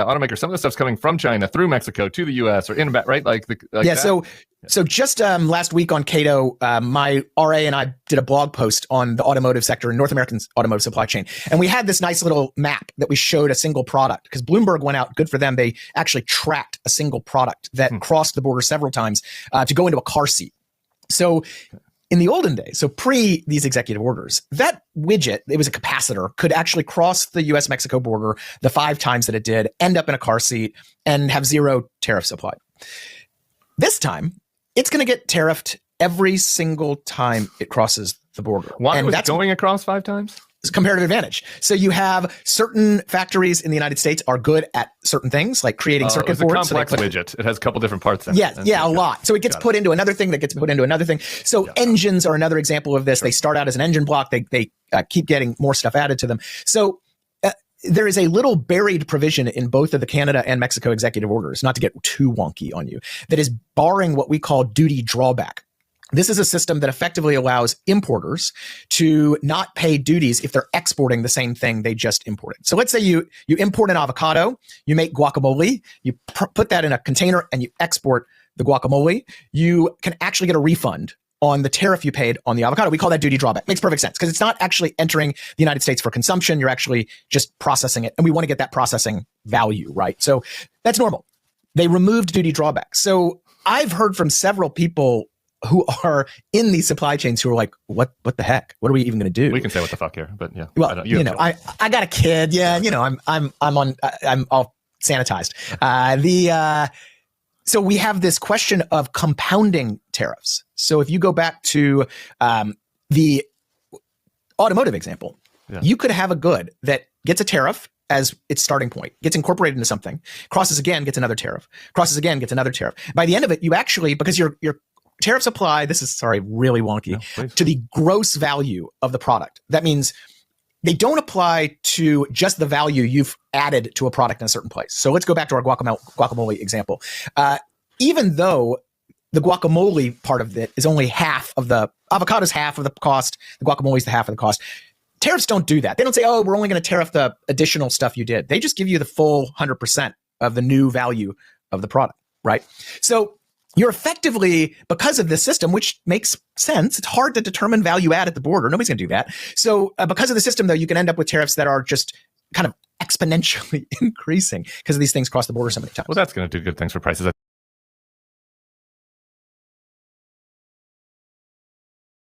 automakers, some of the stuff's coming from China through Mexico to the U.S. or in back, right? Like yeah. That. So just last week on Cato, my RA and I did a blog post on the automotive sector and North American automotive supply chain. And we had this nice little map that we showed a single product because Bloomberg went out, good for them. They actually tracked a single product that crossed the border several times to go into a car seat. So in the olden days, so pre these executive orders, that widget, it was a capacitor, could actually cross the US-Mexico border the 5 times that it did, end up in a car seat, and have 0 tariffs applied. This time, it's going to get tariffed every single time it crosses the border. Why was it going across 5 times? It's comparative advantage. So you have certain factories in the United States are good at certain things, like creating circuit boards. It's a complex widget. It has a couple different parts in it. Yeah, a lot. So it gets put into another thing that gets put into another thing. So engines are another example of this. Sure. They start out as an engine block. They keep getting more stuff added to them. So there is a little buried provision in both of the Canada and Mexico executive orders, not to get too wonky on you, that is barring what we call duty drawback. This is a system that effectively allows importers to not pay duties if they're exporting the same thing they just imported. So let's say you import an avocado, you make guacamole, you put that in a container and you export the guacamole, you can actually get a refund on the tariff you paid on the avocado. We call that duty drawback. Makes perfect sense because it's not actually entering the United States for consumption. You're actually just processing it. And we want to get that processing value, right? So that's normal. They removed duty drawback. So I've heard from several people who are in these supply chains who are like, what the heck? What are we even going to do? We can say what the fuck here, but yeah. Well, I got a kid. Yeah. I'm all sanitized. So we have this question of compounding tariffs. So if you go back to the automotive example, you could have a good that gets a tariff as its starting point, gets incorporated into something, crosses again, gets another tariff, crosses again, gets another tariff. By the end of it, you actually, because your tariffs apply, this is, really wonky, to the gross value of the product. That means they don't apply to just the value you've added to a product in a certain place. So let's go back to our guacamole example. Even though the guacamole part of it is only half of the avocado's half of the cost, the guacamole is the half of the cost. Tariffs don't do that. They don't say, oh, we're only going to tariff the additional stuff you did. They just give you the full 100% of the new value of the product, right? So you're effectively, because of this system, which makes sense, it's hard to determine value add at the border. Nobody's going to do that. So because of the system, though, you can end up with tariffs that are just kind of exponentially increasing because these things cross the border so many times. Well, that's going to do good things for prices.